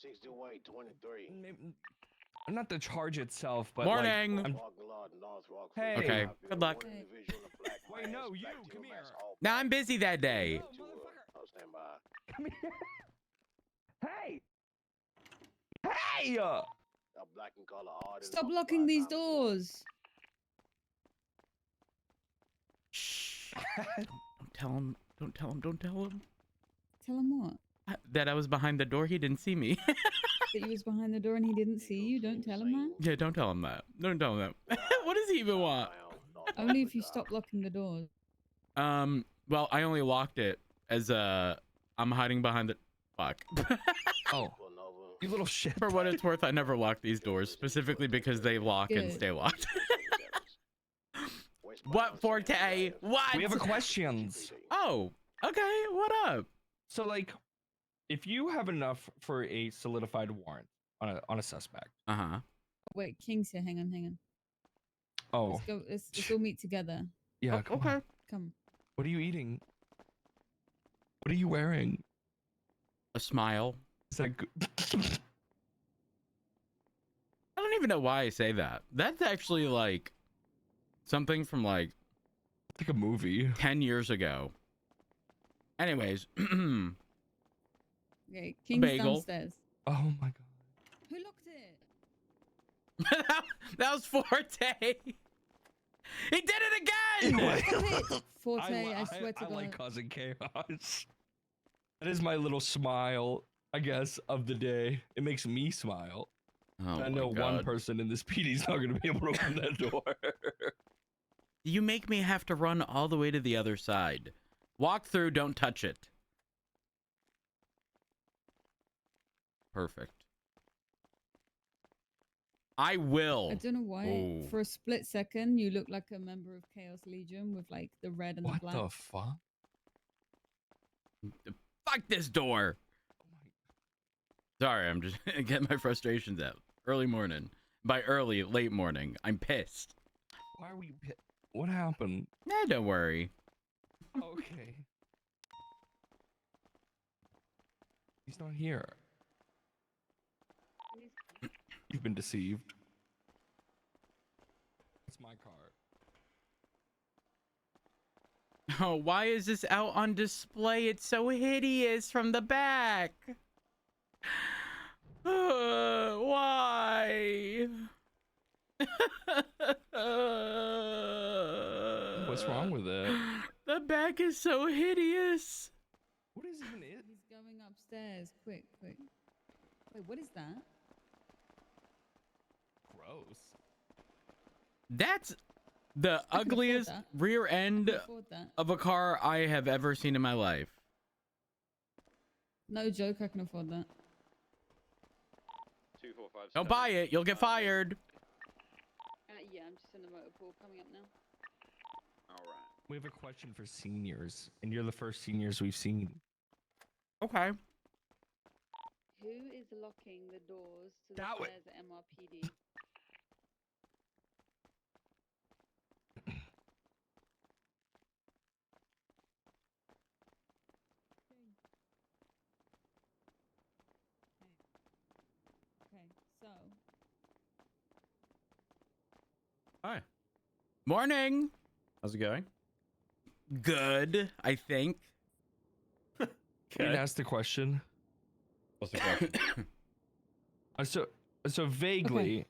62823. Not the charge itself, but Morning. Like, hey. Okay. Good luck. Hey. Wait, no, you come here. Now I'm busy that day. No, motherfucker. Oh, stand by. Come here. Hey. Hey. A black and color artist. Stop locking these doors. Shh. Don't tell him. Don't tell him. Don't tell him. Tell him what? That I was behind the door. He didn't see me. That you was behind the door and he didn't see you? Don't tell him that. Yeah, don't tell him that. Don't tell him that. What does he even want? Only if you stop locking the doors. Well, I only locked it as I'm hiding behind the fuck. Oh, you little shit. For what it's worth, I never lock these doors specifically because they lock and Good. stay locked. What, Forte? What? We have a questions. Oh, okay. What up? So, like, if you have enough for a solidified warrant on a suspect. Uh-huh. Wait, King's here. Hang on. Oh, Let's go. Let's all meet together. yeah. Oh, Come okay. on. Come. What are you eating? What are you wearing? A smile. Is that good? I don't even know why I say that. That's actually like something from like It's like a movie. 10 years ago. Anyways. Okay, King's bagel. downstairs. Oh my god. Who locked it? That was Forte. He did it again. Stop it! Forte, I swear to I God. like causing chaos. That is my little smile, I guess, of the day. It makes me smile. Oh I my know one God. person in this PD is not going to be able to open that door. You make me have to run all the way to the other side. Walk through, don't touch it. Perfect. I will. I don't know why. Oh. For a split second, you look like a member of Chaos Legion with like the red and What the black. the fuck? Fuck this door. Sorry, I'm just getting my frustrations out. Early morning. By early, late morning. I'm pissed. Why are we? What happened? Nah, don't worry. Okay. He's not here. You've been deceived. It's my car. Oh, why is this out on display? It's so hideous from the back. Why? What's wrong with it? The back is so hideous. What is even it? He's going upstairs. Quick. Wait, what is that? Gross. That's the I can afford ugliest that. rear I end can afford that. of a car I have ever seen in my life. No joke, I can afford that. 2, 4, 5, Don't buy it. You'll get fired. Yeah, I'm just in the motor pool coming up now. Alright. We have a question for seniors, and you're the first seniors we've seen. Okay. Who is locking the doors to the That way. stairs at MRPD? Okay, so Hi. Morning. How's it going? Good, I think. Can I ask the question? What's the question? So vaguely,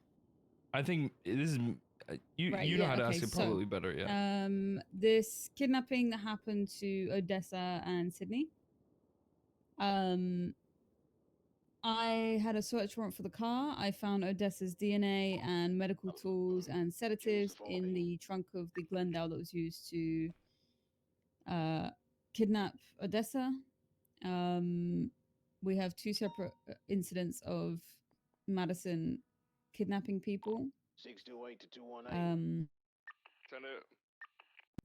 I think this is you. Right, you know yeah, how to okay, ask it so, probably better. Yeah. this kidnapping that happened to Odessa and Sydney. I had a search warrant for the car. I found Odessa's DNA and medical tools and sedatives in the trunk of the Glendale that was used to kidnap Odessa. We have two separate incidents of Madison kidnapping people. 628 to 218.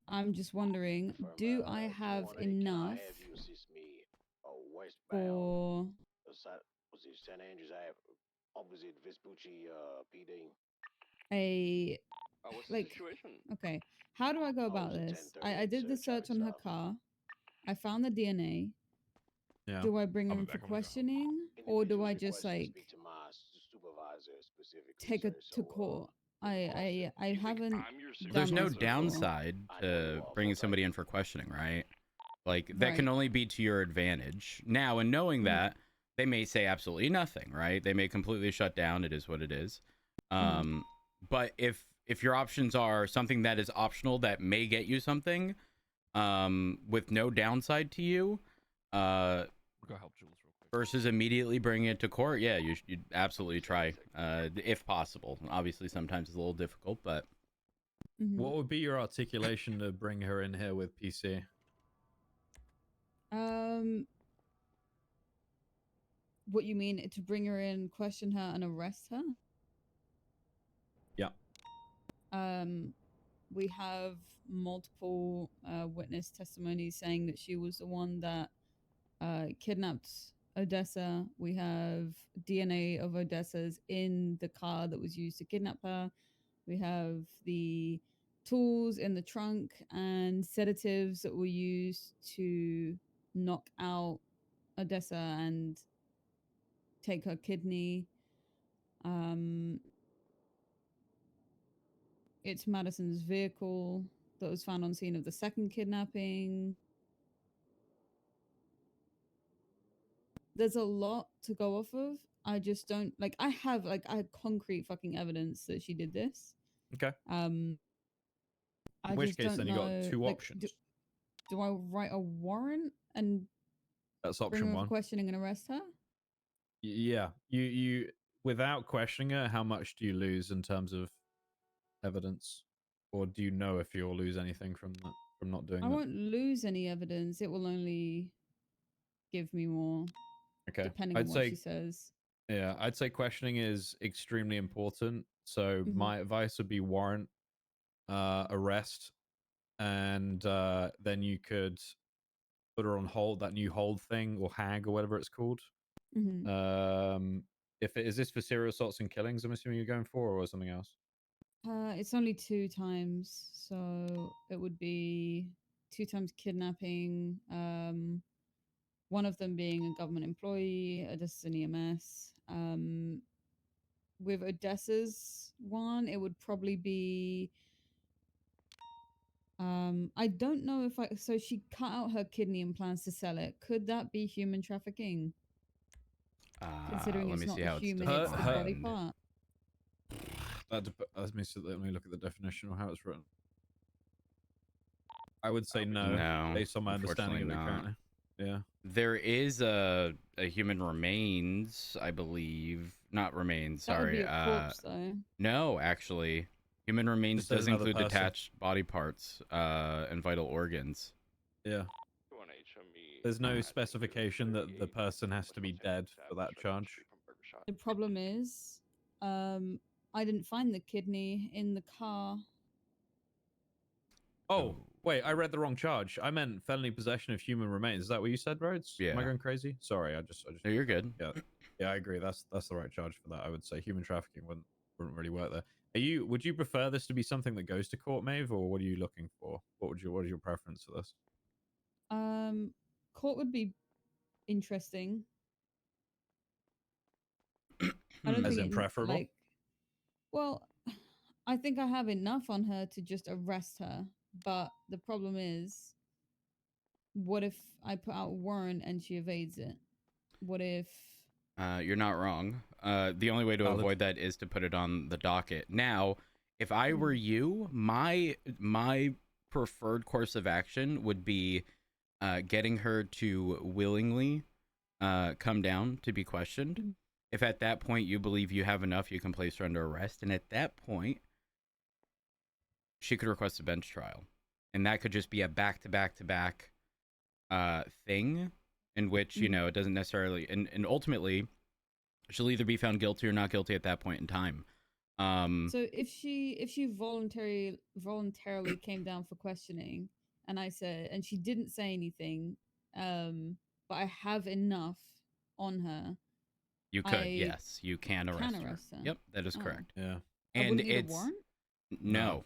I'm just wondering, do I have enough for San Andrews Ave, opposite Vespucci PD. a what's like the situation? okay, how do I go about it's a this? 10:30 I did the search search on her itself. car. I found the DNA. Yeah. Do I bring I'll her be in for back when we go home. questioning? Or do individuals I just, requested to like, speak to my supervisor specifically, take her sir. to So, court? with the boss, sir. I haven't There's done no this before. downside I know to you are bringing full time. somebody in for questioning, right? Like that can Right. only be to your advantage. Now, in knowing Mhm. that, they may say absolutely nothing, right? They may completely shut down. It is what it is. Mhm. But if your options are something that is optional that may get you something, with no downside to you, Go help Jules real quick. versus immediately bringing it to court, yeah, you'd absolutely try, if possible. Obviously, sometimes it's a little difficult, but Mhm. What would be your articulation to bring her in here with PC? What you mean to bring her in, question her, and arrest her? Yeah. We have multiple witness testimonies saying that she was the one that kidnapped Odessa. We have DNA of Odessa's in the car that was used to kidnap her. We have the tools in the trunk and sedatives that were used to knock out Odessa and take her kidney. It's Madison's vehicle that was found on scene of the second kidnapping. There's a lot to go off of. I just don't like. I have concrete fucking evidence that she did this. Okay. I In which just case, don't then you got know. two Like, options. do I write a warrant and That's bring option her for one. questioning and arrest her? Yeah. You without questioning her, how much do you lose in terms of evidence, or do you know if you'll lose anything from that, from not doing I that? won't lose any evidence. It will only give me more, Okay. depending I'd on what she say says. Yeah, I'd say questioning is extremely important. So Mhm. my advice would be warrant, arrest, and then you could put her on hold, that new hold thing, or hag, or whatever it's called. Mhm. If it is this for serial assaults and killings, I'm assuming you're going for, or something else. It's only 2 times, so it would be 2 times kidnapping. One of them being a government employee, Odessa's an EMS. With Odessa's one, it would probably be. I don't know if I. So she cut out her kidney and plans to sell it. Could that be human trafficking? Considering let it's me not see the how it's human, it's the body defined. part. Let me look at the definition or how it's written. I would say no, No, based on my understanding of unfortunately it not. currently. Yeah. There is a human remains, I believe. Not remains, That would be sorry. a corpse, though. No, actually. Human remains Just says does another include person. detached body parts and vital organs. Yeah. There's no specification that the person has to be dead for that charge. The problem is, I didn't find the kidney in the car. Oh, wait, I read the wrong charge. I meant felony possession of human remains. Is that what you said, Rhodes? Am I Yeah. going crazy? Sorry, I just. No, you're good. Yeah, yeah, I agree. That's the right charge for that. I would say human trafficking wouldn't really work there. Would you prefer this to be something that goes to court, Maeve, or what are you looking for? What is your preference for this? Court would be interesting. I don't As think in preferable? like. Well, I think I have enough on her to just arrest her, but the problem is, what if I put out a warrant and she evades it? What if? You're not wrong. The only way to Valid. avoid that is to put it on the docket. Now, if I were you, my preferred course of action would be getting her to willingly come down to be questioned. If at that point you believe you have enough, you can place her under arrest. And at that point, she could request a bench trial. And that could just be a back-to-back-to-back thing in which, you know, it doesn't necessarily... And ultimately, she'll either be found guilty or not guilty at that point in time. So if she voluntarily came down for questioning, and she didn't say anything, but I have enough on her. You could, yes, you can arrest her. her. Yep, that is Oh. correct. Yeah. I And wouldn't need a it's warrant? no.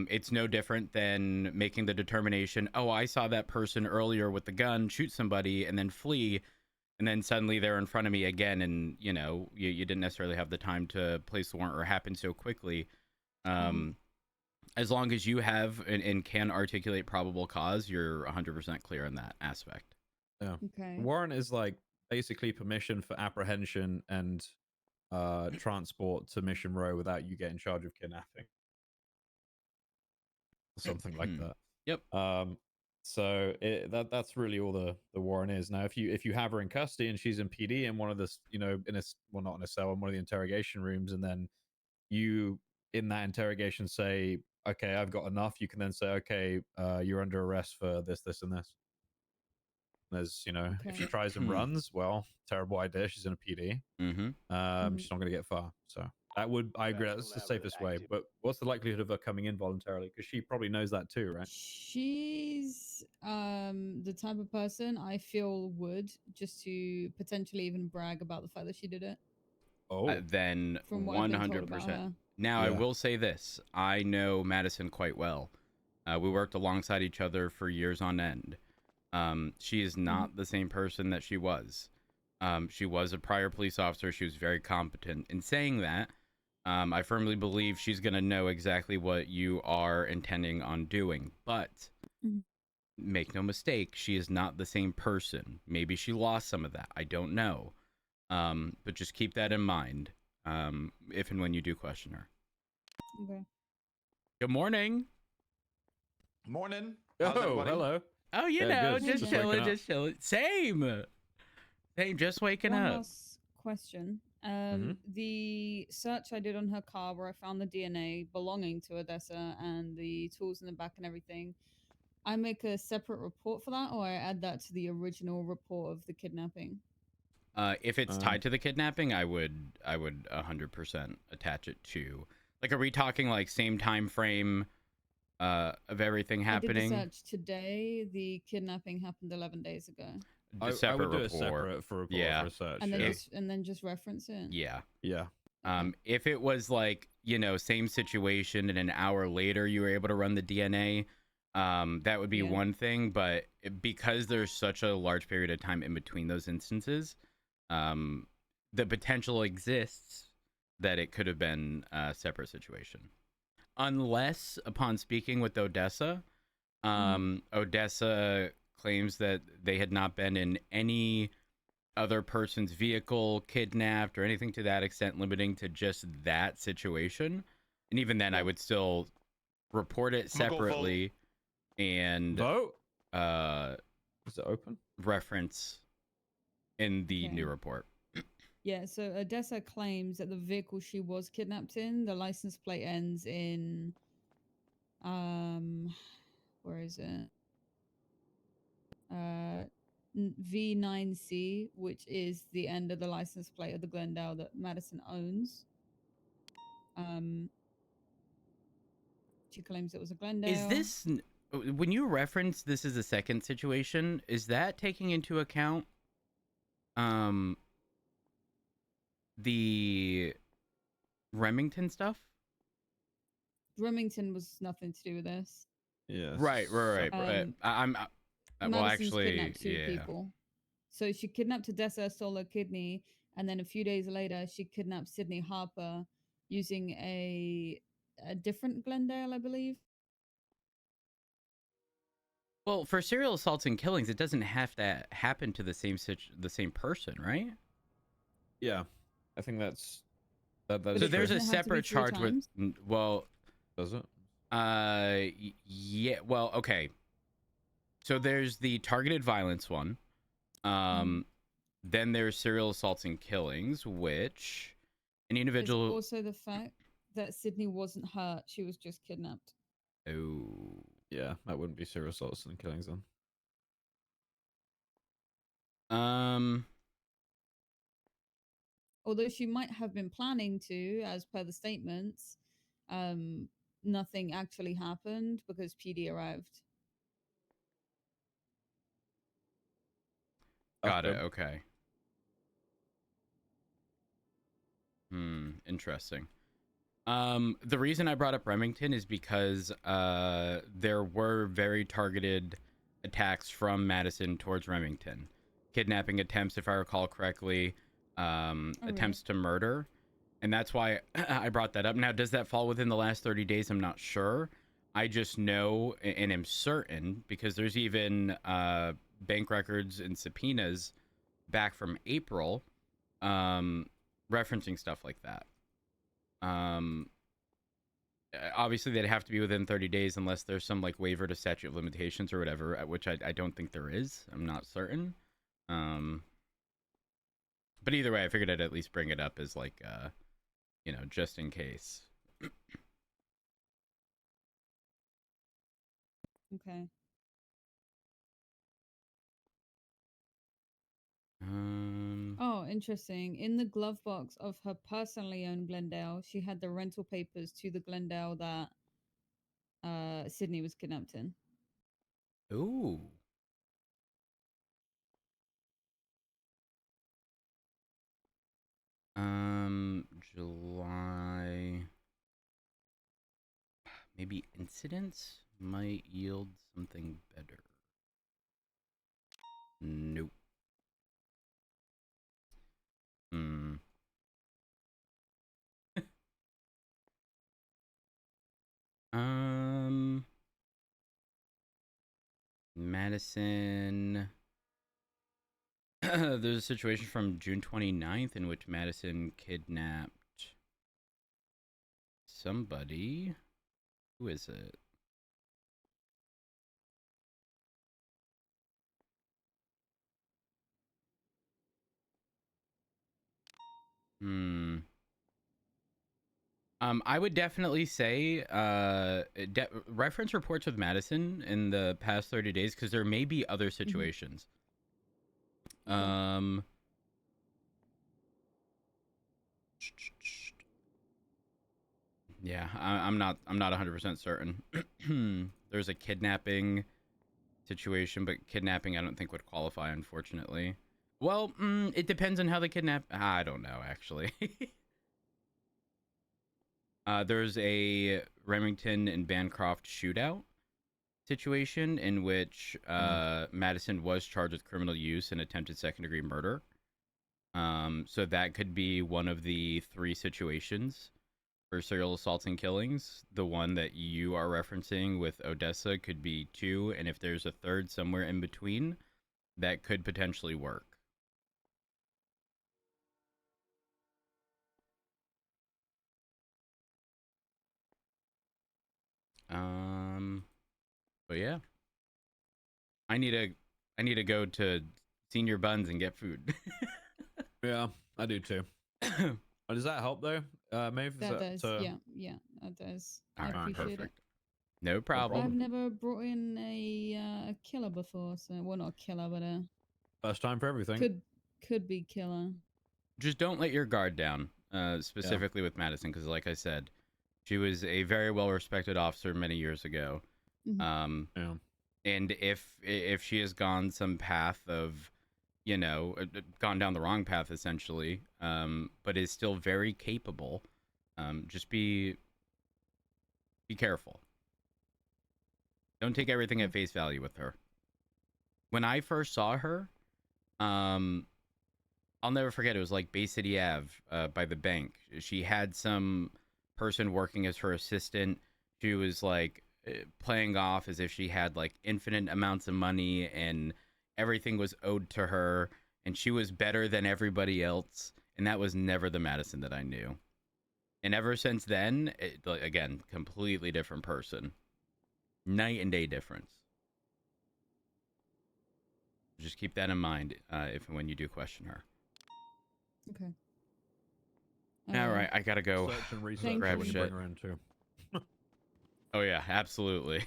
It's no different than making the determination, oh, I saw that person earlier with the gun shoot somebody and then flee, and then suddenly they're in front of me again, and you didn't necessarily have the time to place the warrant or happen so quickly. As long as you have and can articulate probable cause, you're 100% clear on that aspect. Yeah. Okay. Warrant is like basically permission for apprehension and transport to Mission Row without you getting charged of kidnapping. Something like that. Yep. So that's really all the warrant is. Now, if you have her in custody and she's in PD in one of the not in a cell, in one of the interrogation rooms, and then you in that interrogation say, okay, I've got enough, you can then say, okay, you're under arrest for this, this, and this. There's, if she Okay. tries and runs, well, terrible idea. She's in a PD. She's not going to get far. So I agree. That's the safest way. But what's the likelihood of her coming in voluntarily? Because she probably knows that too, right? She's the type of person I feel would, just to potentially even brag about the fact that she did it. Oh, Then From what I've been told about 100%. her. Now, I Yeah. will say this. I know Madison quite well. We worked alongside each other for years on end. She is not the same person that she was. She was a prior police officer. She was very competent. In saying that, I firmly believe she's going to know exactly what you are intending on doing. But make no mistake, she is not the same person. Maybe she lost some of that. I don't know. But just keep that in mind if and when you do question her. Okay. Good morning. Morning. How's Oh, everybody? hello. Oh, Yeah, good. just Just chilling, waking up. just chilling. Same, just waking One up. last question. The search I did on her car, where I found the DNA belonging to Odessa and the tools in the back and everything, I make a separate report for that, or I add that to the original report of the kidnapping? If it's tied to the kidnapping, I would 100% attach it to. Like, are we talking like same time frame of everything happening? I did the search today. The kidnapping happened 11 days ago. A I separate would do report. a separate for report Yeah. for a search. And then yeah. just reference it. Yeah. Yeah. If it was like, same situation and an hour later you were able to run the DNA, that would be Yeah. one thing. But because there's such a large period of time in between those instances, the potential exists that it could have been a separate situation. Unless, upon speaking with Odessa, Odessa claims that they had not been in any other person's vehicle, kidnapped, or anything to that extent, limiting to just that situation. And even then, I would still report it I'm gonna go vote. separately and Vote. Is it open? reference in the Okay. new report. Yeah, so Odessa claims that the vehicle she was kidnapped in, the license plate ends in where is it? V9C, which is the end of the license plate of the Glendale that Madison owns. She claims it was a Glendale. Is this, when you reference this as a second situation, is that taking into account the Remington stuff? Remington was nothing to do with this. Yes. Right. I'm well, Madison's actually, kidnapped two people. So she kidnapped Odessa, stole her kidney, and then a few days later, she kidnapped Sydney Harper using a different Glendale, I believe. Well, for serial assaults and killings, it doesn't have to happen to the same person, right? Yeah. I think that's that. So Is there's true. a Doesn't it have to be separate 3 charge times? with, well, Does it? yeah, well, okay. So there's the targeted violence one. Then there's serial assaults and killings, which an individual. There's also the fact that Sydney wasn't hurt; she was just kidnapped. Oh. Yeah, that wouldn't be serial assaults and killings then. Although she might have been planning to, as per the statements, nothing actually happened because PD arrived. Got it. Okay. Okay. Interesting. The reason I brought up Remington is because there were very targeted attacks from Madison towards Remington. kidnapping attempts, if I recall correctly, attempts to murder. And that's why I brought that up. Now, does that fall within the last 30 days? I'm not sure. I just know and am certain because there's even bank records and subpoenas back from April referencing stuff like that. Obviously, they'd have to be within 30 days unless there's some like waiver to statute of limitations or whatever, which I don't think there is. I'm not certain. But either way, I figured I'd at least bring it up as like, just in case. Okay. Oh, interesting. In the glove box of her personally owned Glendale, she had the rental papers to the Glendale that Sydney was kidnapped in. Ooh. July. Maybe incidents might yield something better. Nope. Madison. There's a situation from June 29th in which Madison kidnapped somebody. Who is it? I would definitely say reference reports with Madison in the past 30 days because there may be other situations. Yeah, I'm not 100% certain. There's a kidnapping situation, but kidnapping I don't think would qualify, unfortunately. Well, it depends on how they kidnap. I don't know, actually. There's a Remington and Bancroft shootout situation in which Madison was charged with criminal use and attempted second-degree murder. So that could be one of the 3 situations for serial assaults and killings. The one that you are referencing with Odessa could be 2, and if there's a third somewhere in between, that could potentially work. But yeah, I need to go to Senior Buns and get food. Yeah, I do too. Does that help though? Maeve, that does. Yeah, that does. All I right, appreciate perfect. it. No problem. I've never brought in a killer before, so well, not a killer, but a First time for everything. Could be killer. Just don't let your guard down, specifically with Madison, because like I said, she was a very well-respected officer many years ago. Mm-hmm. Yeah. And if she has gone some path of, gone down the wrong path essentially, but is still very capable, just be careful. Don't take everything at face value with her. When I first saw her, I'll never forget. It was like Bay City Ave by the bank. She had some person working as her assistant. She was like playing off as if she had like infinite amounts of money and everything was owed to her and she was better than everybody else. And that was never the Madison that I knew. And ever since then, again, completely different person. Night and day difference. Just keep that in mind if and when you do question her. Okay. All right, I gotta go. Search and research grab when you shit. bring her in too. Oh yeah, absolutely.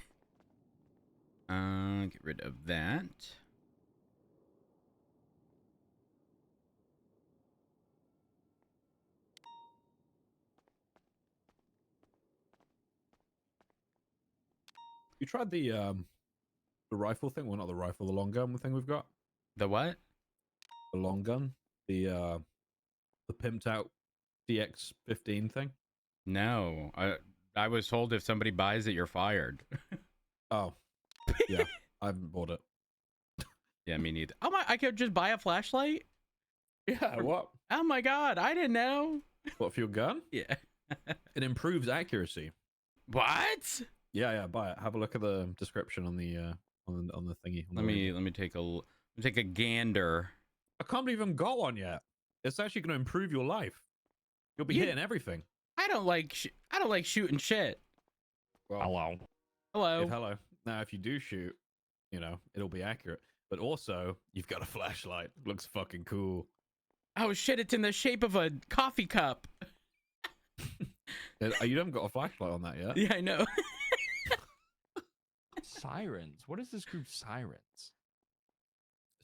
Get rid of that. You tried the rifle thing? Well, not the rifle, the long gun thing we've got. The what? The long gun, the pimped out DX15 thing. No, I was told if somebody buys it, you're fired. Oh, yeah, I haven't bought it. Yeah, me neither. Oh my! I could just buy a flashlight. Yeah, what? Oh my god! I didn't know. What, for your gun? Yeah. It improves accuracy. What? Yeah, buy it. Have a look at the description on the thingy. Let me take a gander. I can't believe I haven't got one yet. It's actually going to improve your life. You'll be You- hitting everything. I don't like shooting shit. Well, Hello. hello. Now, if you do shoot, it'll be accurate. But also, you've got a flashlight. Looks fucking cool. Oh shit! It's in the shape of a coffee cup. You haven't got a flashlight on that yet. Yeah, I know. Sirens. What is this group? Sirens.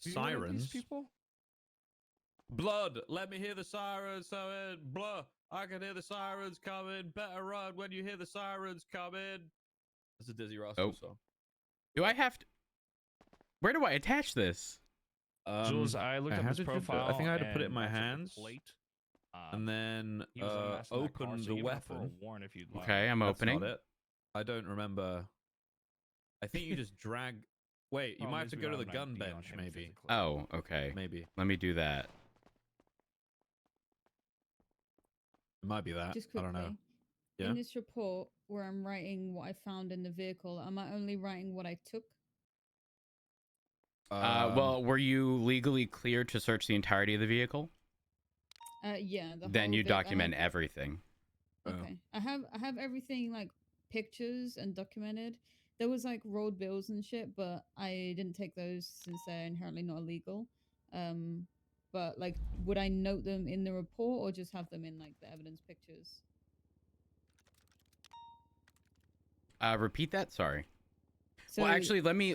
Do you know any of Sirens. these people? Blood. Let me hear the sirens. Blood. I can hear the sirens coming. Better run when you hear the sirens coming. That's a Dizzy Rascal song. Do I have to? Where do I attach this? Jules, I looked up how his did you do it? profile. I think I had to put it in and my matched up the hands. plate. And then He was unmasking that car, open so the you have to weapon. warn if you'd like. Okay, I'm That's opening. not it. I don't remember. I think you just drag. Wait, you Problem might have is to we go to don't the have an gun ID on bench, him maybe. physically. Oh, okay. Maybe. Let me do that. It might be that. Just I quickly. don't know. Yeah. In this report where I'm writing what I found in the vehicle, am I only writing what I took? Well, were you legally cleared to search the entirety of the vehicle? Yeah. Then whole you bit. I have- document everything. Okay. I have everything like pictures and documented. There was like road bills and shit, but I didn't take those since they're inherently not illegal. But like, would I note them in the report or just have them in like the evidence pictures? Repeat that. Sorry. So, Well, actually, let me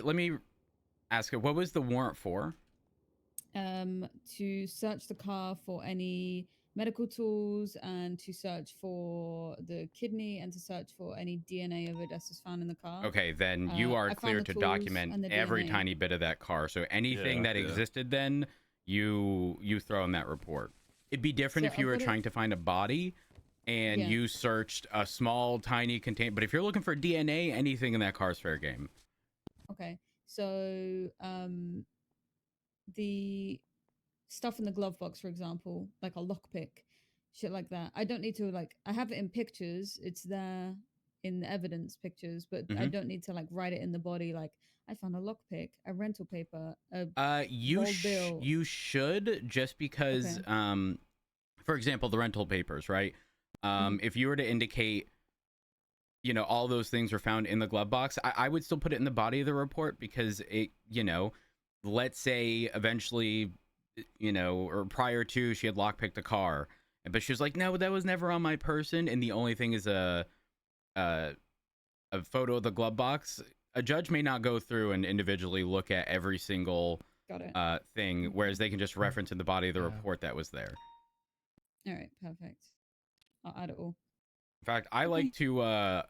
ask it. What was the warrant for? to search the car for any medical tools and to search for the kidney and to search for any DNA of Odessa's found in the car. Okay, then you I are found clear the to tools document and the every DNA. tiny bit of that car. So anything Yeah, that yeah. existed then, you throw in that report. It'd be different So if you I've were got it- trying to find a body and Yeah. you searched a small, tiny contain. But if you're looking for DNA, anything in that car is fair game. Okay, so the stuff in the glove box, for example, like a lockpick, shit like that. I don't need to like. I have it in pictures. It's there in the evidence pictures, but I Mhm. don't need to like write it in the body. Like I found a lockpick, a rental paper, a You Gold bill. you should, just because Okay. for example, the rental papers, right? If you were to indicate, all those things were found in the glove box, I would still put it in the body of the report, because it, let's say eventually, or prior to, she had lockpicked a car, but she was like, no, that was never on my person, and the only thing is a photo of the glove box. A judge may not go through and individually look at every single got it. thing, whereas they can just reference in the body of the Yeah. report that was there. All right, perfect. I'll add it all. In fact, I like to.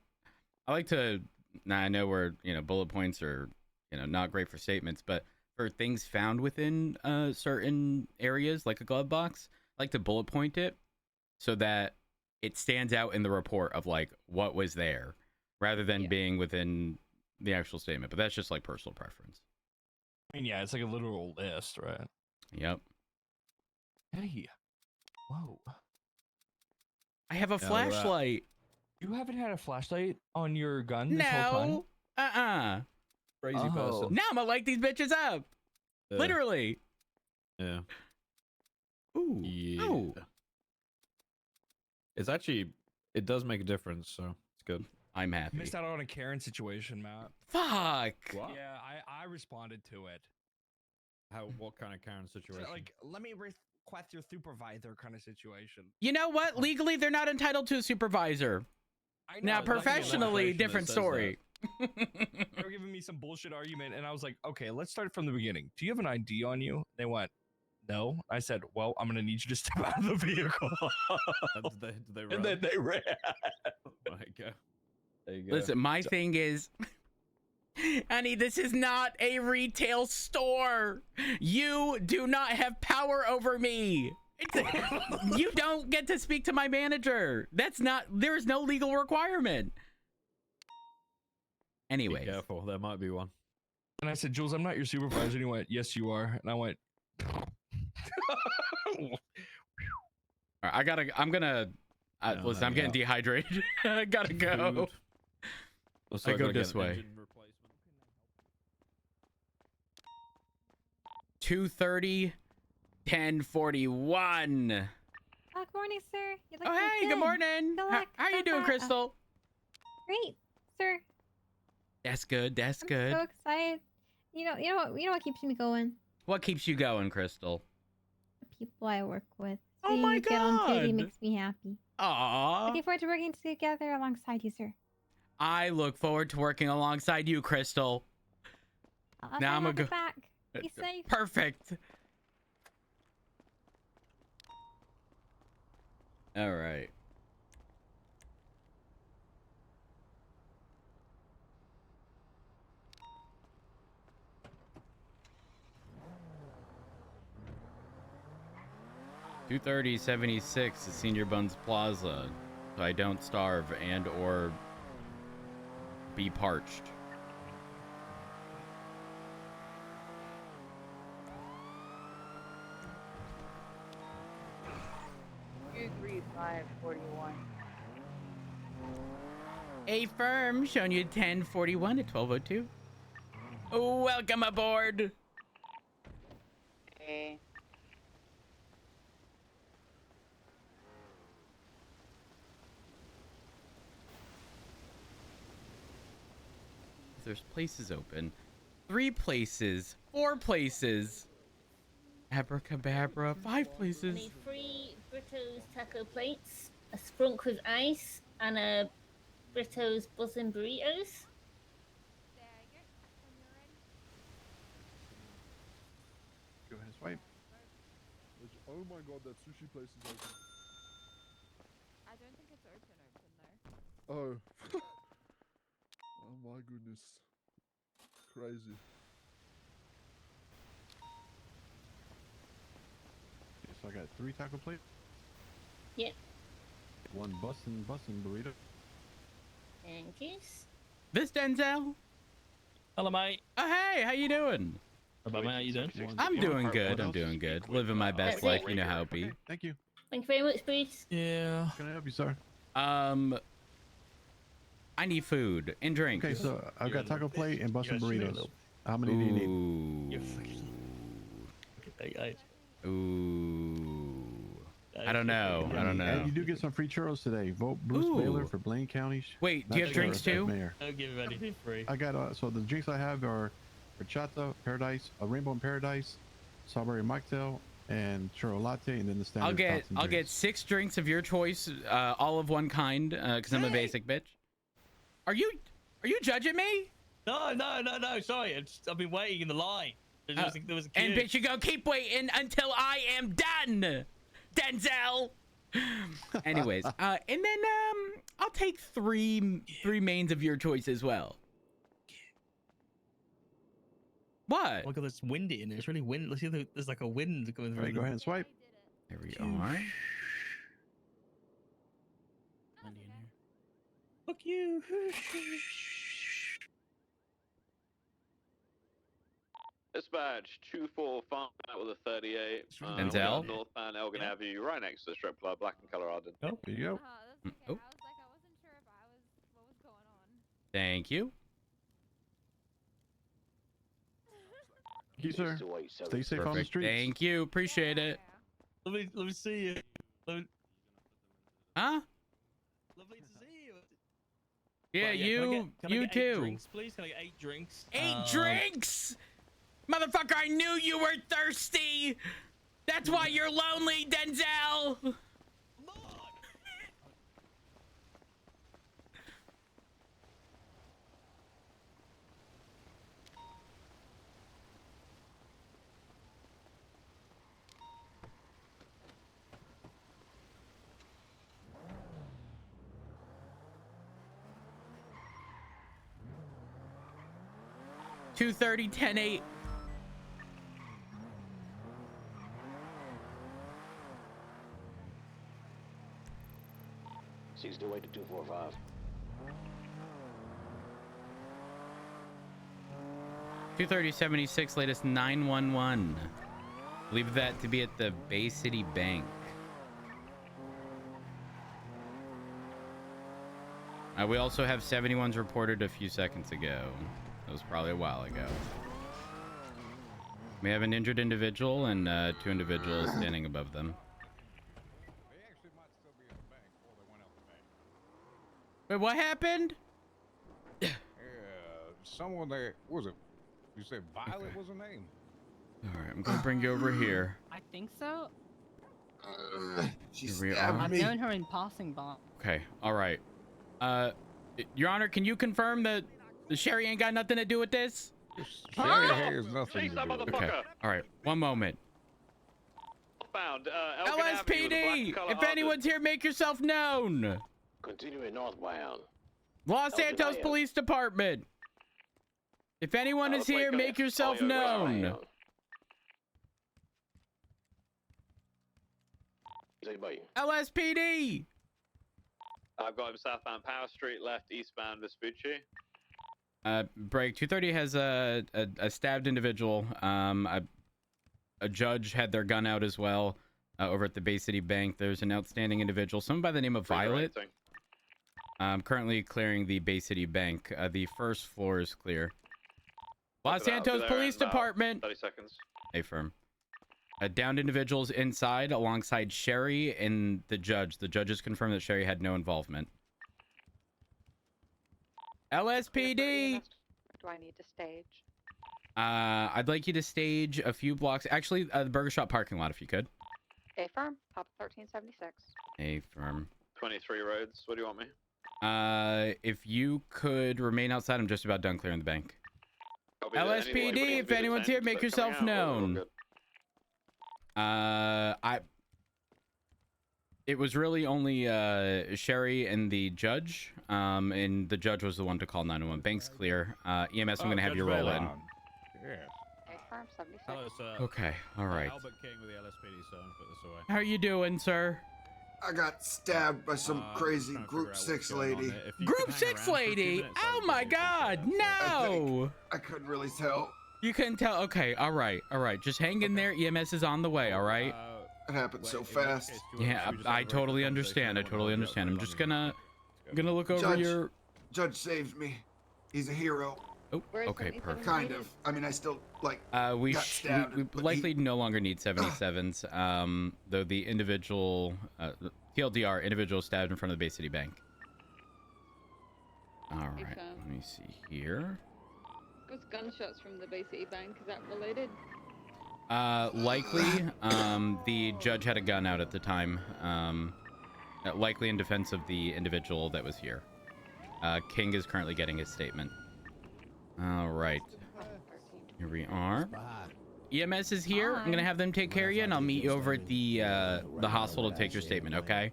Now I know we're bullet points are not great for statements, but for things found within certain areas like a glove box, I like to bullet point it so that it stands out in the report of like what was there, rather than Yeah. being within the actual statement. But that's just like personal preference. I mean, yeah, it's like a literal list, right? Yep. Hey, whoa! I have a Yeah, look at that. flashlight. You haven't had a flashlight on your gun this whole time? No. Crazy Oh. person. Now I'm gonna light these bitches up. Yeah. Literally. Yeah. Ooh. Yeah. Ooh. It's actually, it does make a difference, so it's good. I'm You happy. missed out on a Karen situation, Matt. Fuck. What? Yeah, I responded to it. What kind of Karen situation? Like, let me request your supervisor kind of situation. You know what? Legally, they're not entitled to a supervisor. I Now, know, like, professionally, legislation that different says story. they were giving me some bullshit argument, and I was like, okay, let's start from the beginning. Do you have an ID on you? They went, no. I said, well, I'm gonna need you to step out of the vehicle. Did they and run? then they ran. There you go. There you go. Listen, my thing is, honey, this is not a retail store. You do not have power over me. You don't get to speak to my manager. There is no legal requirement. Be Anyways, careful. There might be one. And I said, Jules, I'm not your supervisor. And he went, yes, you are. And I went, All right, I'm gonna. No, listen, no, I'm getting yeah. dehydrated. I gotta go. Food. Also, I go gotta get this an way. engine replacement. 2:30, 10:41. Good morning, sir. You look Oh, hey, good morning. Good How, luck. how you doing, Crystal? Great, sir. That's good. That's I'm good. so excited. You know what keeps me going? What keeps you going, Crystal? The people I work with. Oh Seeing my you get on TV God. makes me happy. Aw. Looking forward to working together alongside you, sir. I look forward to working alongside you, Crystal. Now I'm I'll gonna be back. Be safe. Perfect. All right. $230.76 is Senior Buns Plaza, so I don't starve and or be parched. $235.41. A firm showing you 1041 at 1202. Welcome aboard. Okay. There's places open. 3 places. 4 places. Abracadabra. 5 places. I need 3 Brito's taco plates, a sprunk with ice, and a Brito's buzzing burritos. Go ahead and swipe. Oh my god, that sushi place is open. I don't think it's open though. Oh. Oh my goodness. Crazy. Okay, so I got 3 taco plates. Yep. 1 bussin' burrito. Thank you. This Denzel. Hello, mate. Oh, hey, how you doing? How mate? How you doing? I'm doing good. I'm doing good. Living my best That's life. it. You know how it be. Okay, thank you. Thank you very much, Bruce. Yeah. Can I help you, sir? I need food and drinks. Okay, so I've got taco plate and bussin' You're a burritos. little- How many do you need? You're fucking. Ooh. I don't know. I don't know. And you do get some free churros today. Vote Bruce Baylor Ooh. for Blaine County's. Wait, do you have Not drinks sheriff, too? Mayor. Don't give him anything free. I got so the drinks I have are horchata, paradise, a rainbow in paradise, strawberry mocktail, and churro latte, and then the standard. I'll get 6 drinks of your choice, all of one kind, because I'm a basic bitch. Are you judging me? No. Sorry, I've been waiting in the line. There was a queue. And bitch, you go keep waiting until I am done, Denzel. Anyways, and then I'll take three mains of your choice as well. What? Oh my god, it's windy in here. It's really windy. Let's see if there's like a wind coming through. All right, go ahead and swipe. There we are. Fuck you. Dispatch 245 with a 38. Denzel? Northbound Elgin Avenue, right next to the strip club, Black and Colorado. Oh, there you go. That's okay. Oh. I was wasn't sure if what was going on. Thank you. Thank you, sir. Stay safe on the Perfect. streets. Thank you. Appreciate it. let me see you. Huh? Lovely to see you. Yeah, Right, you can I get 8 too. drinks, please? Can I get 8 drinks? 8 drinks? Motherfucker, I knew you were thirsty. That's why you're lonely, Denzel. $230, 10-8. Six to 245. 230-76, latest 911. Believe that to be at the Bay City Bank. We also have 71s reported a few seconds ago. That was probably a while ago. We have an injured individual and 2 individuals standing above them. They actually might still be in the bank, or they went out the bank. Wait, what happened? Yeah, someone there, what was it? You said Violet was her name? All right, I'm gonna bring you over here. I think so. She stabbed I've known her in passing, but. Okay, all right. Your Honor, can you confirm that the Sherry ain't got nothing to do with this? Sherry has nothing to do with it. Okay, all right. One moment. Found. Elgin Avenue with a black LSPD, and colour if anyone's here, make yourself known. Continuing northbound. Los Santos Police Department. If anyone is here, make yourself known. LSPD. I've got him southbound Power Street, left eastbound Vespucci. Break 230 has a stabbed individual. A judge had their gun out as well over at the Bay City Bank. There's an outstanding individual, someone by the name of Violet. I'm currently clearing the Bay City Bank. The first floor is clear. Los Santos Police Department. 30 seconds. A firm. Downed individuals inside alongside Sherry and the judge. The judge has confirmed that Sherry had no involvement. LSPD. Do I need to stage? I'd like you to stage a few blocks. Actually, the Burger Shop parking lot, if you could. A firm, Papa 1376. A firm. 23 roads. What do you want me? If you could remain outside, I'm just about done clearing the bank. LSPD, if anyone's here, make yourself known. It was really only Sherry and the judge, and the judge was the one to call 911. Bank's clear. EMS, I'm gonna have you roll in. Hello, sir. Okay, all right. Albert King with the LSPD, so I'm put this away. How are you doing, sir? I got stabbed by some crazy Group 6 lady. Group 6 lady? Oh my God, no! I couldn't really tell. You couldn't tell? Okay, all right, all right. Just hang in there. EMS is on the way, all right? It happened so fast. Yeah, I totally understand. I totally understand. I'm just gonna look over your... Judge saved me. He's a hero. Oh, okay, perfect. Kind of. I mean, I still, like, we got stabbed. we likely no longer need 77s, though the individual, TLDR, individual stabbed in front of the Bay City Bank. All right, let me see here. Those gunshots from the Bay City Bank, is that related? Likely, the judge had a gun out at the time, likely in defense of the individual that was here. King is currently getting his statement. All right. Here we are. EMS is here. I'm gonna have them take care of you, and I'll meet you over at the hospital to take your statement. Okay.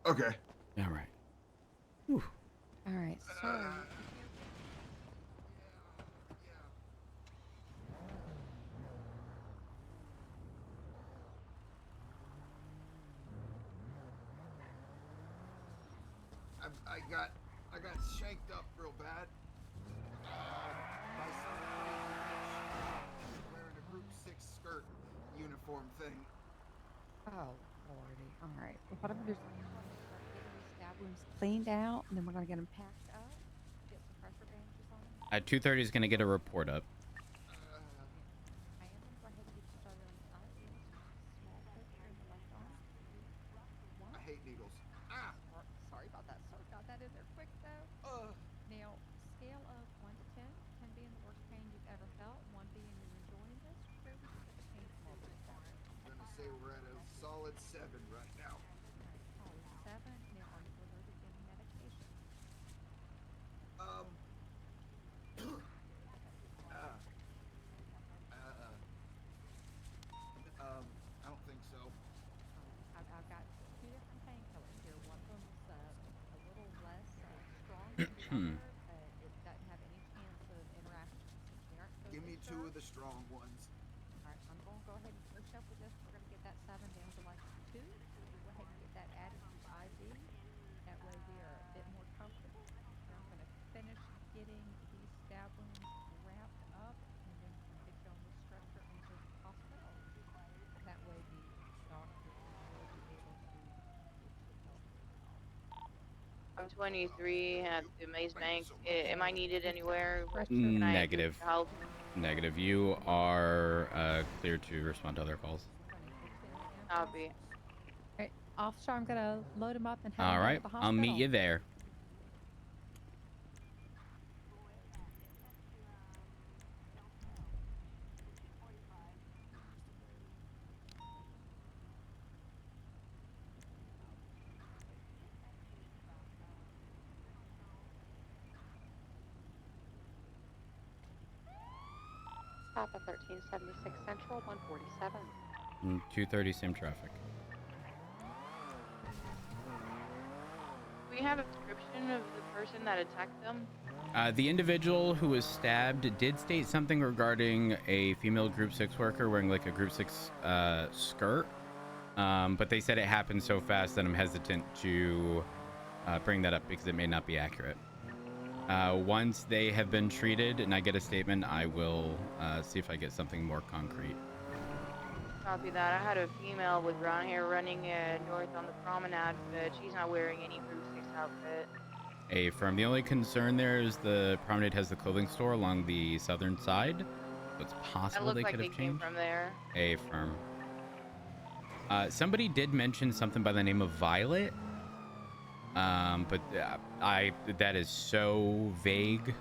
Okay. All right. All right. So. I got shanked up real bad. By somebody wearing a Group 6 skirt uniform thing. Oh, lordy. All right. Well, what I'm going to do is get these stab wounds cleaned out, and then we're going to get them packed up, get some pressure bandages on them. At 2:30 is gonna get a report up. I am going to go ahead and get you started on the side. Small prick here in the left arm. I hate needles. Sorry about that, sir. Got that in there quick, though. Now, scale of 1 to 10, 10 being the worst pain you've ever felt, 1 being you're enjoying this, where would you put the pain level at? I'm gonna say we're at a solid 7 right now. Solid 7. Now, are you allergic to any medication? I don't think so. I've got 2 different painkillers here. One of them is a little less strong than the other. It doesn't have any chance of interaction. Give me 2 of the strong ones. All right, I'm going to go ahead and push up with this. We're going to get that 7 down to like 2. We'll go ahead and get that added to IV. That way we are a bit more comfortable. And I'm going to finish getting these stab wounds wrapped I'm 23 at the Maze Bank. Am I needed anywhere? Can I Negative. help? Negative. You are clear to respond to other calls. Copy. Alright, officer, I'm gonna load him up and head All him over right. to the hospital. I'll meet you there. Stop at 1376 Central, 147. 2:30, same traffic. Do we have a description of the person that attacked them? The individual who was stabbed did state something regarding a female Group 6 worker wearing like a Group 6 skirt. But they said it happened so fast that I'm hesitant to bring that up because it may not be accurate. Once they have been treated and I get a statement, I will see if I get something more concrete. Copy that. I had a female with brown hair running north on the promenade, but she's not wearing any Group 6 outfit. Affirm. The only concern there is the promenade has the clothing store along the southern side, so it's possible That they looked could like have they came changed. from there. Affirm. Somebody did mention something by the name of Violet, but that is so vague.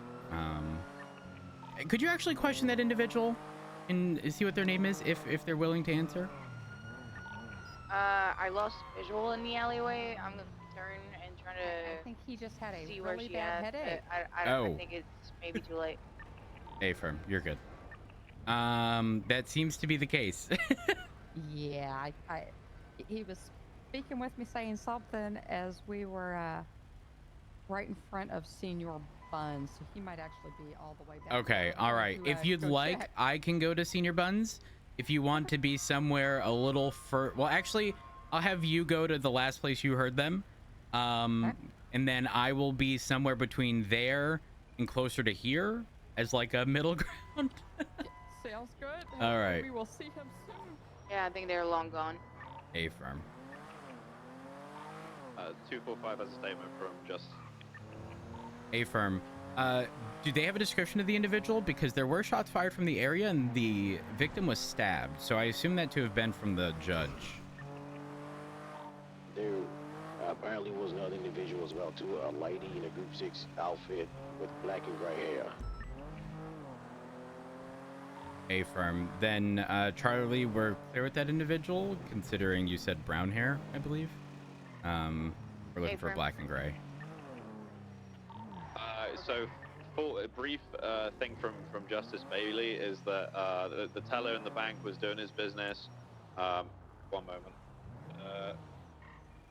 Could you actually question that individual and see what their name is if they're willing to answer? I lost visual in the alleyway. I'm gonna turn and try to I think he just had a see where really she bad at, but headache. Oh. I think it's maybe too late. Affirm. You're good. That seems to be the case. Yeah, he was speaking with me saying something as we were right in front of Senior Buns, so he might actually be all the way back. Okay, there. all right. To, If you'd go like, check. I can go to Senior Buns. If you want to be somewhere a little well, actually, I'll have you go to the last place you heard them. And then I will be somewhere between there and closer to here as like a middle ground. Sounds good. All right. We will see him soon. Yeah, I think they're long gone. Affirm. 245 has a statement from just. Affirm. Do they have a description of the individual? Because there were shots fired from the area and the victim was stabbed. So I assume that to have been from the judge. There apparently was another individual as well, too. A lady in a Group 6 outfit with black and gray hair. Affirm. Then, Charlie, we're clear with that individual, considering you said brown hair, I believe. We're looking for Affirm. black and gray. So, a brief thing from Justice Bailey is that the teller in the bank was doing his business. One moment.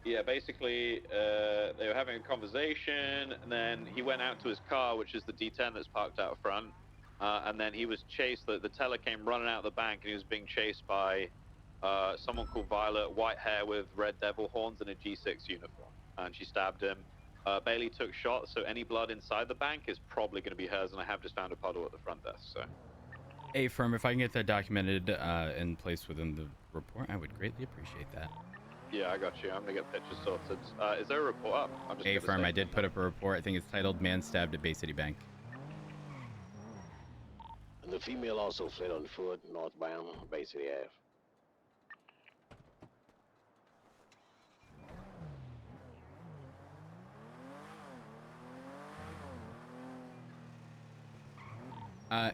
Yeah, basically, they were having a conversation, and then he went out to his car, which is the D10 that's parked out front. And then he was chased. The teller came running out of the bank, and he was being chased by someone called Violet, white hair with red devil horns and a G6 uniform. And she stabbed him. Bailey took shots, so any blood inside the bank is probably going to be hers, and I have just found a puddle at the front desk, so. Affirm, if I can get that documented and placed within the report, I would greatly appreciate that. Yeah, I got you. I'm going to get pictures sorted. Is there a report up? I'm just gonna Affirm, say- I did put up a report. I think it's titled Man Stabbed at Bay City Bank. And the female also fled on foot northbound Bay City Ave.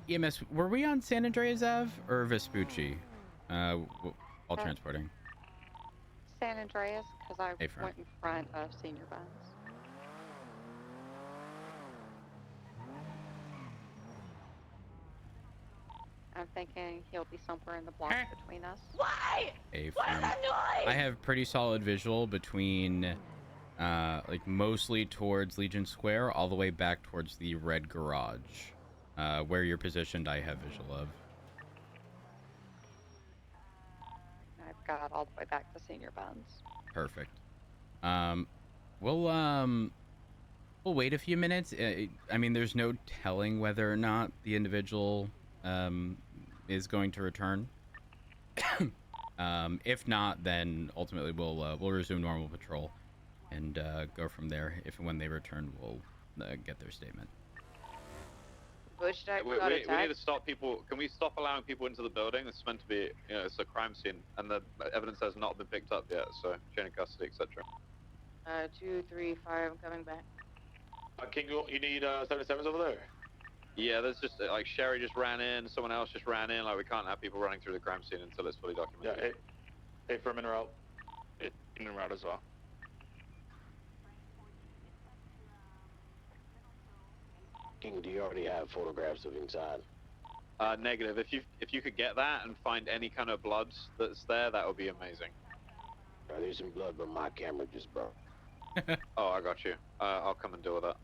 EMS, were we on San Andreas Ave or Vespucci? While transporting. San Andreas, because I Affirm. went in front of Senior Buns. I'm thinking he'll be somewhere in the block between us. Why? Affirm. What is that noise? I have pretty solid visual between, like mostly towards Legion Square, all the way back towards the red garage. Where you're positioned, I have visual of. I've got all the way back to Senior Buns. Perfect. We'll wait a few minutes. I mean, there's no telling whether or not the individual is going to return. If not, then ultimately we'll resume normal patrol. and go from there. If and when they return, we'll get their statement. Bush got We attacked. need to stop people. Can we stop allowing people into the building? It's meant to be, it's a crime scene, and the evidence has not been picked up yet. So chain of custody, etc. 2, 3, 5. I'm coming back. King, you need 77s over there. Yeah, there's just like Sherry just ran in, someone else just ran in. Like we can't have people running through the crime scene until it's fully documented. Yeah, hey, from en route. In route as well. King, do you already have photographs of inside? Negative. If you could get that and find any kind of blood that's there, that would be amazing. There's some blood, but my camera just broke. Oh, I got you. I'll come and deal with that.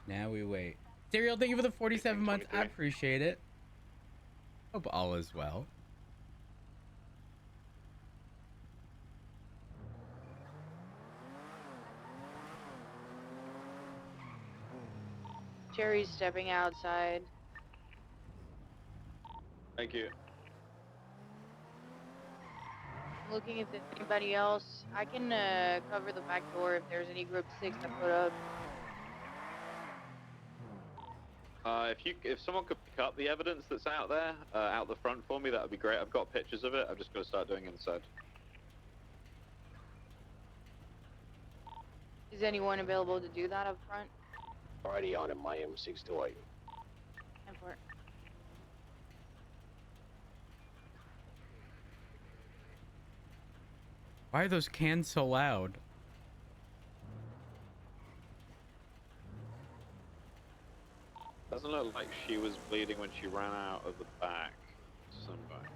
Now we wait. Serial, thank you for the 47 months. I appreciate it. Hope all is well. Jerry's stepping outside. Thank you. Looking if there's anybody else. I can cover the back door if there's any group 6 that put up. If someone could pick up the evidence that's out there, out the front for me, that would be great. I've got pictures of it. I'm just going to start doing inside. Is anyone available to do that up front? Already on in my M6 toy. And for Why are those cans so loud? Doesn't look like she was bleeding when she ran out of the back. Somebody.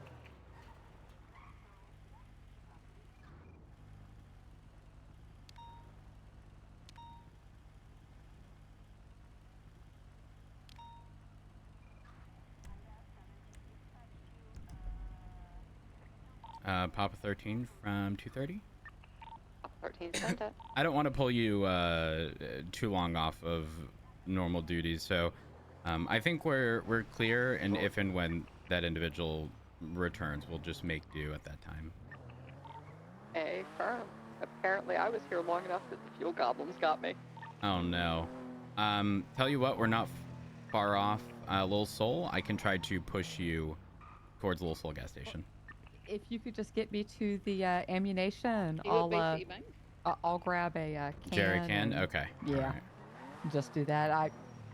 Papa 13 from 2:30. 13 sent it. I don't want to pull you too long off of normal duties, so I think we're clear, and if and when that individual returns, we'll just make do at that time. Hey, firm. Apparently I was here long enough that the fuel goblins got me. Oh no. Tell you what, we're not far off Little Soul. I can try to push you towards Little Soul gas station. If you could just get me to the ammunition, You would be thieving? I'll grab a can. Jerry can? and- Okay. Yeah. Alright. Just do that.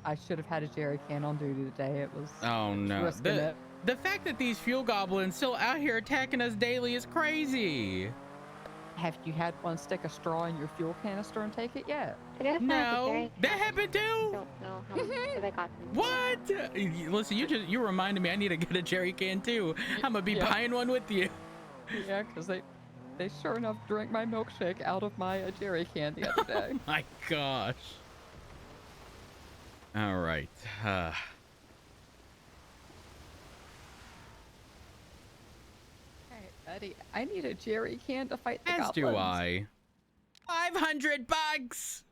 I should have had a jerry can on duty today. It was. Oh no. risking it. The fact that these fuel goblins still out here attacking us daily is crazy. Have you had one stick a straw in your fuel canister and take it yet? No, that happened too. Don't know how much they got. What? Listen, you reminded me I need to get a jerry can too. I'm gonna be buying one with you. Yeah, because they sure enough drank my milkshake out of my jerry can the other day. My gosh. All right. Hey, buddy, I need a jerry can to fight the As goblins. do I. $500.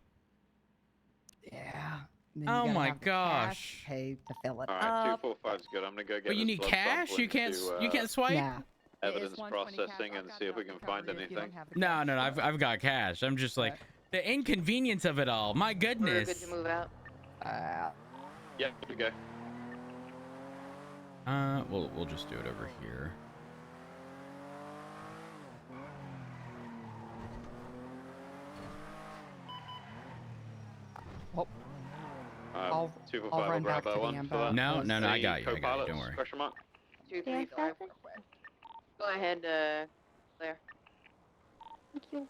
Yeah. And then you Oh gotta my have the gosh. cash paid to fill it All up. right, 245 is good. I'm gonna go get. But you this need blood cash. sample You can't. into, You can't swipe. Yeah. Evidence It's 120 processing cash. and I've see got if we enough can to find cover you if you anything. don't have the No, cash, no, no. so- I've got cash. I'm just like the inconvenience of it all. My We're goodness. good to move out. Yeah, we go. We'll just do it over here. Oh, I'll 245 run will grab back to that the one for ambo. that. No, no, no. I Any got you. I got you. co-pilots? Don't worry. Question mark. 2, 3, 5. Go ahead, Claire. Thank you.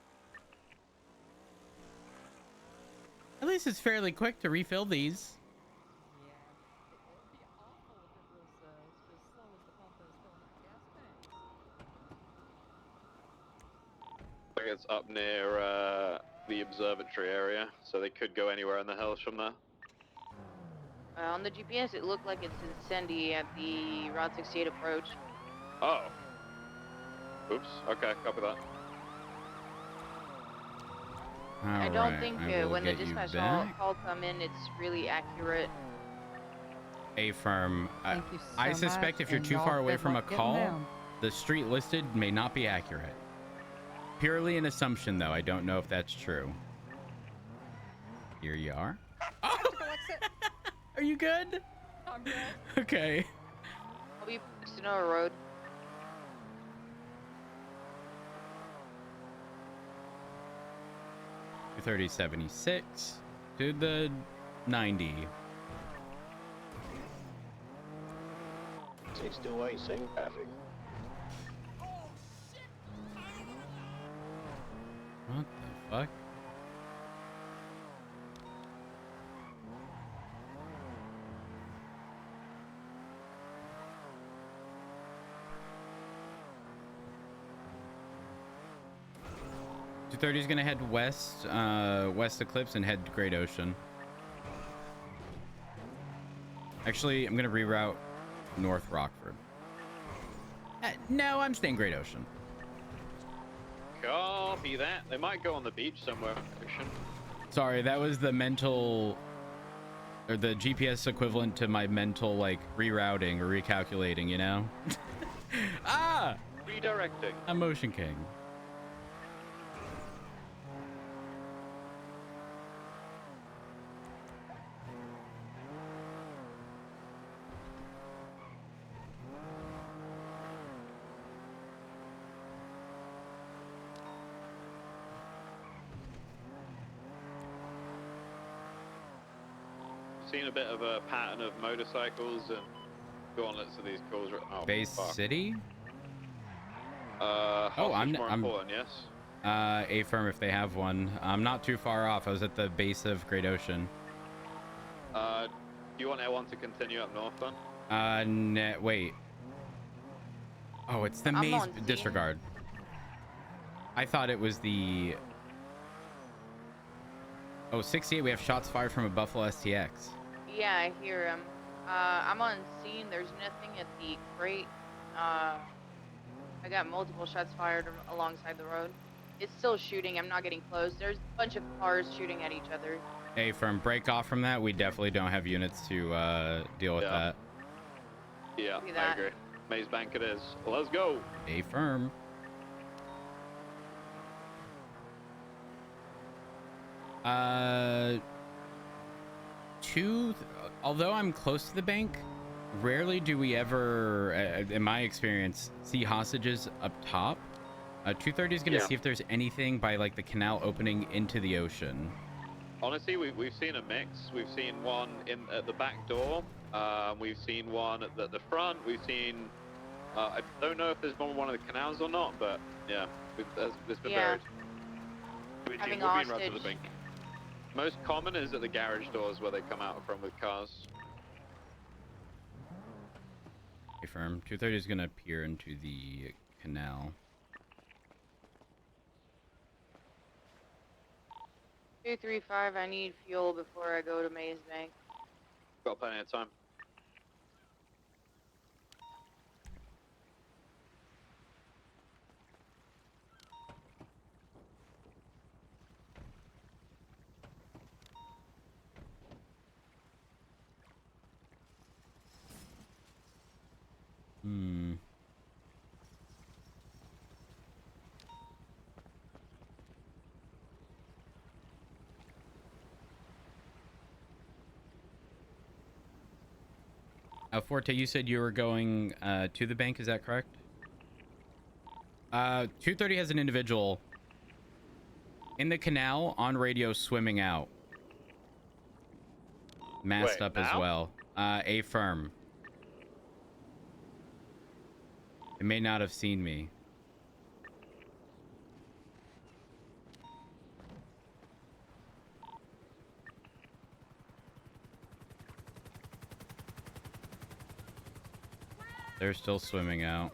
At least it's fairly quick to refill these. I think it's up near the observatory area, so they could go anywhere in the hills from there. On the GPS, it looked like it's in Cindy at the Route 68 approach. Oh. Oops. Okay, copy that. I don't Alright, think I will when the get you dispatch back. call come in, it's really accurate. Affirm. Thank you I so suspect much, if you're and too y'all far away good from a luck getting call, down. the street listed may not be accurate. Purely an assumption, though. I don't know if that's true. Here you are. Tactical exit. Are you good? I'm good. Okay. I'll be posted on a road. .3076 to the 90. 628, same traffic. What the fuck? .230 is gonna head west, west Eclipse and head to Great Ocean. Actually, I'm gonna reroute North Rockford. No, I'm staying Great Ocean. Copy that. They might go on the beach somewhere. Sorry, that was the mental, or the GPS equivalent to my mental, like, rerouting or recalculating, you know? Ah! Redirecting. I'm Motion King. Seen a bit of a pattern of motorcycles and gauntlets of these calls. Oh, Base fuck. City? Oh, I'm more important, yes. Affirm if they have one. I'm not too far off. I was at the base of Great Ocean. Do you want L1 to continue up north then? Wait. Oh, it's the I'm maze. on scene. Disregard. I thought it was the... Oh, 68, we have shots fired from a Buffalo STX. Yeah, I hear him. I'm on scene. There's nothing at the crate. I got multiple shots fired alongside the road. It's still shooting. I'm not getting close. There's a bunch of cars shooting at each other. Hey, from break off from that, we definitely don't have units to deal with that. Yeah, See I that? agree. Maze Bank it is. Let's go. Affirm. Although I'm close to the bank, rarely do we ever, in my experience, see hostages up top. 230 is gonna see if there's anything by like the canal opening into the ocean. Honestly, we've seen a mix. We've seen one at the back door. We've seen one at the front. We've seen. I don't know if there's one of the canals or not, but yeah, it's been Yeah. buried. Having We're being routed to hostage. the bank. Most common is at the garage doors where they come out from with cars. Affirm. 230 is gonna peer into the canal. 235, I need fuel before I go to Maze Bank. Got plenty of time. Hmm. Forte, you said you were going to the bank, is that correct? 230 has an individual in the canal on radio swimming out. Masked Wait, up as now? well. Affirm. They may not have seen me. They're still swimming out.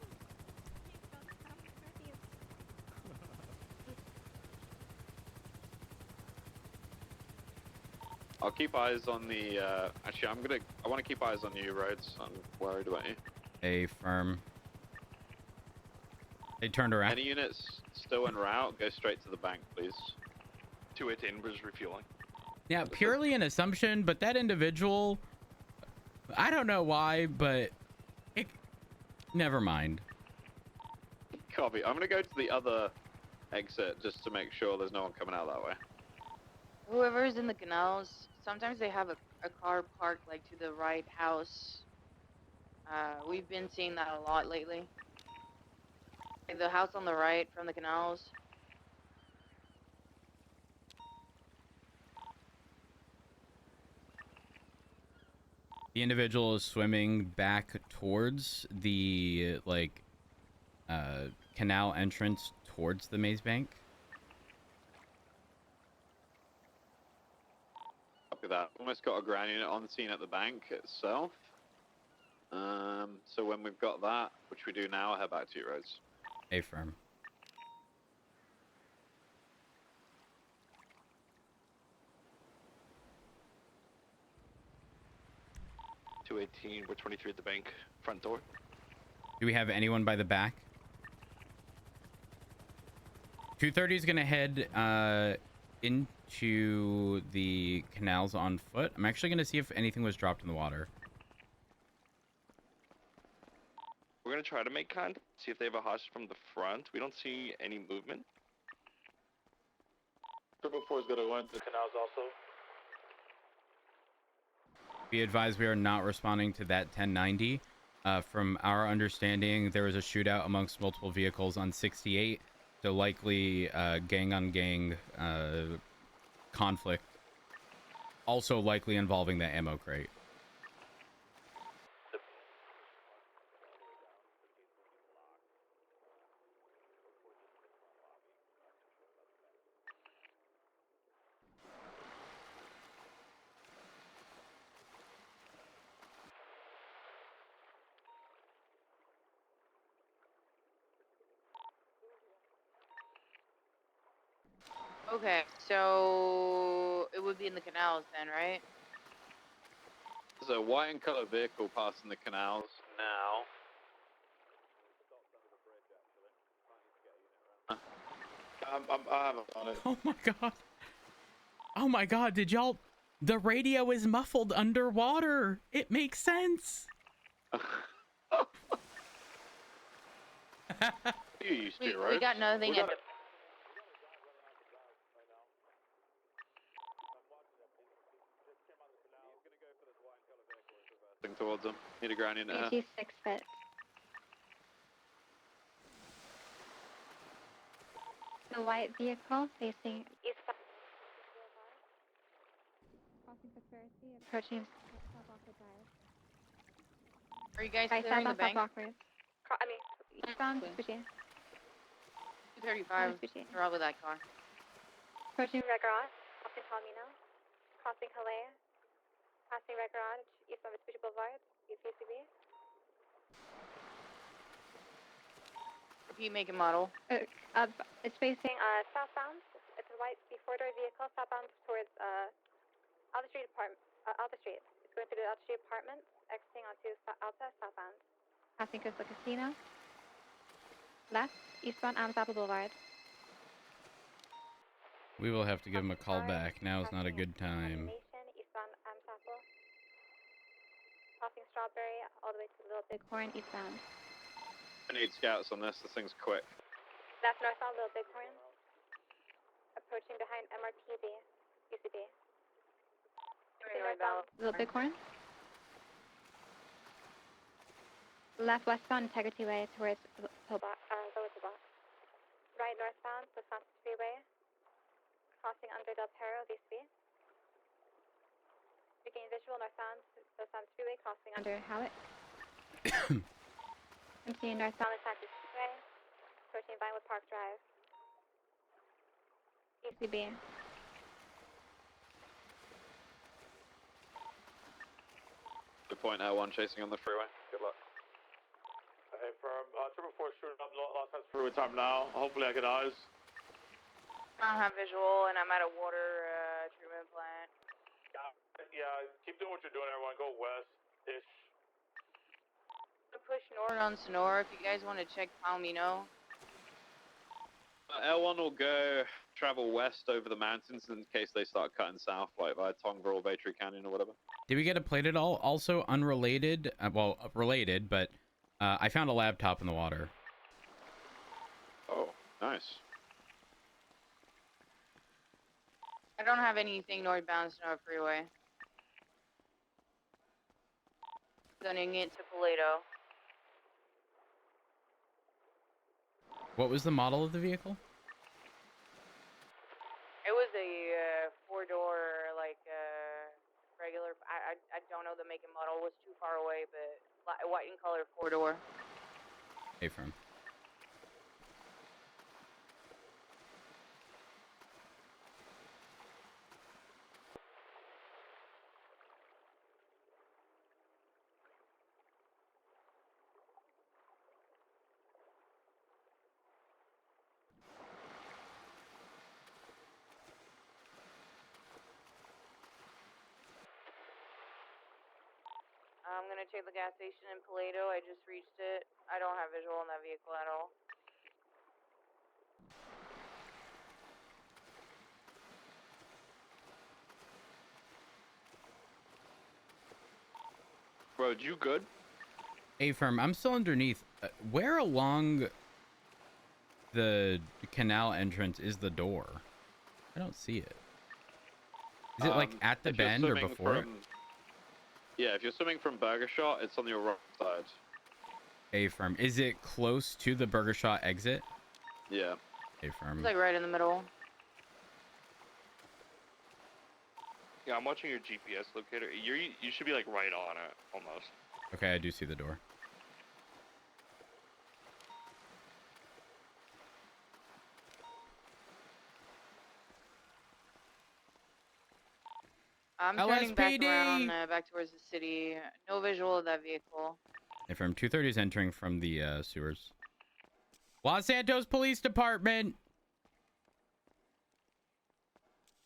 I'll keep eyes on the. Actually, I want to keep eyes on you, Rhodes. I'm worried about you. Affirm. They turned around. Any units still en route, go straight to the bank, please. 218 was refueling. Yeah, purely an assumption, but that individual, I don't know why, but it, never mind. Copy. I'm gonna go to the other exit just to make sure there's no one coming out that way. Whoever's in the canals, sometimes they have a car parked like to the right house. We've been seeing that a lot lately. Like the house on the right from the canals. The individual is swimming back towards the canal entrance towards the maze bank. Copy that. Almost got a ground unit on the scene at the bank itself. So when we've got that, which we do now, I'll head back to your roads. Affirm. We're 23 at the bank, front door. Do we have anyone by the back? 230 is gonna head into the canals on foot. I'm actually gonna see if anything was dropped in the water. We're gonna try to make contact, see if they have a hostage from the front. We don't see any movement. 444 is gonna go into the canals also. Be advised, we are not responding to that 1090. From our understanding, there was a shootout amongst multiple vehicles on 68, so likely gang-on-gang conflict. Also likely involving the ammo crate. Okay, so it would be in the canals then, right? There's a white and colored vehicle passing the canals now. I haven't on it. Oh my god. Oh my god, did y'all... The radio is muffled underwater. It makes sense. You used to, right? We got nothing at the... Towards them. Need a ground unit here. 26 foot. The white vehicle facing eastbound. Crossing Conspiracy, approaching South Walker Drive. Are you guys By clearing the southbound bank? South Walker. I mean, eastbound Vespucci. 235. They're all with that car. Approaching Red Garage, crossing Palomino, crossing Calais, passing Red Garage, eastbound Vespucci Boulevard, UCCB. Repeat make and model. It's facing southbound. It's a white C4-door vehicle southbound towards Alta Street apartment. Alta Street. It's going through the Alta Street apartments, exiting onto Alta southbound. Passing Crystal Casino. Left, eastbound Amsterdam Boulevard. We will have to give him a call back. Now is not a good time. Eastbound Amsterdam. Crossing Strawberry all the way to Little Bighorn eastbound. I need scouts on this. This thing's quick. Left northbound Little Bighorn. Approaching behind MRPB, UCB. Northbound Little Bighorn. Left westbound Integrity Way towards Lower Pillbox. Right northbound Los Santos Freeway. Crossing under Del Perro, VCB. Regain visual northbound Los Santos Freeway, crossing under Howard. Continuing northbound Los Santos Freeway, approaching Vinewood Park Drive. ECB. Good point, L1 chasing on the freeway. Good luck. Hey, firm. 444 shooting up Los Angeles freeway time now. Hopefully I get eyes. I don't have visual, and I'm at a water treatment plant. Yeah, keep doing what you're doing, everyone. Go west-ish. Push north on Sonora if you guys want to check Palomino. L1 will go travel west over the mountains in case they start cutting south, like via Tongva or Baytree Canyon or whatever. Did we get a plate at all? Also unrelated, well, related, but I found a laptop in the water. Oh, nice. I don't have anything northbound Snow Freeway. Sending it to Paleto. What was the model of the vehicle? It was a four-door, like, regular. I don't know the make and model. It was too far away, but white and color four-door. Hey, firm. I'm gonna check the gas station in Paleto. I just reached it. I don't have visual on that vehicle at all. Bro, you good? Hey, firm. I'm still underneath. Where along the canal entrance is the door? I don't see it. Is it like at the if you're bend or swimming before it? from- Yeah, if you're swimming from Burger Shot, it's on your right side. A firm. Is it close to the Burger Shot exit? Yeah. A firm. It's like right in the middle. Yeah, I'm watching your GPS locator. You should be like right on it, almost. Okay, I do see the door. I'm turning back LSPD! around, back towards the city. No visual of that vehicle. A firm. 230 is entering from the sewers. Los Santos Police Department.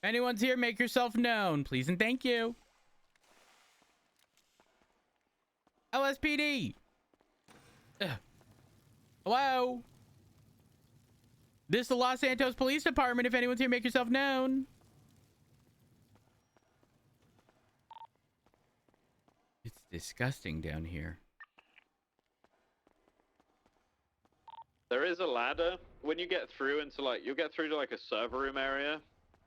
If anyone's here, make yourself known, please and thank you. LSPD. Ugh. Hello. This is the Los Santos Police Department. If anyone's here, make yourself known. It's disgusting down here. There is a ladder. When you get through into like, you'll get through to like a server room area.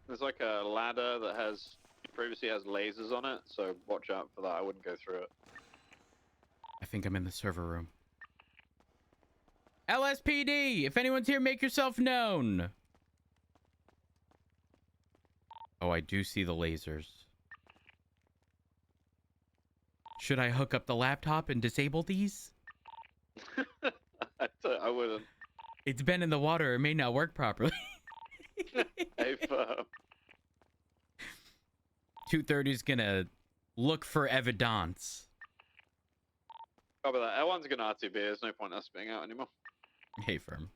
There's like a ladder that previously has lasers on it, so watch out for that. I wouldn't go through it. I think I'm in the server room. LSPD, if anyone's here, make yourself known. Oh, I do see the lasers. Should I hook up the laptop and disable these? I wouldn't. It's been in the water. It may not work properly. Hey, 230 is gonna look for evidence. Copy that. L1's gonna RTB. There's no point in us being out anymore. Hey, firm.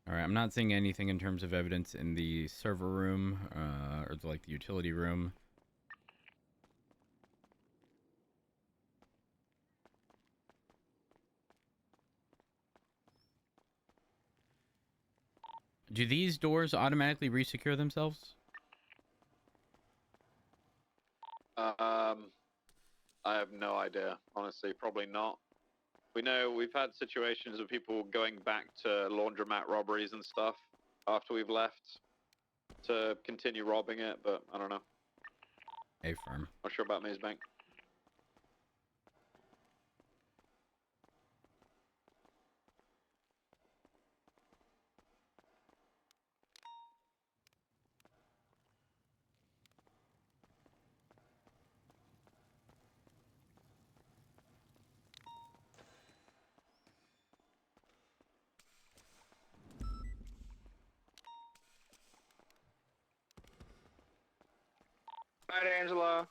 All right, I'm not seeing anything in terms of evidence in the server room or like the utility room. Do these doors automatically resecure themselves? I have no idea. Honestly, probably not. We know we've had situations of people going back to laundromat robberies and stuff after we've left to continue robbing it, but I don't know. Hey, firm. Not sure about Maze Bank. Night, Angela.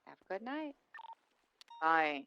Have a good night. Bye.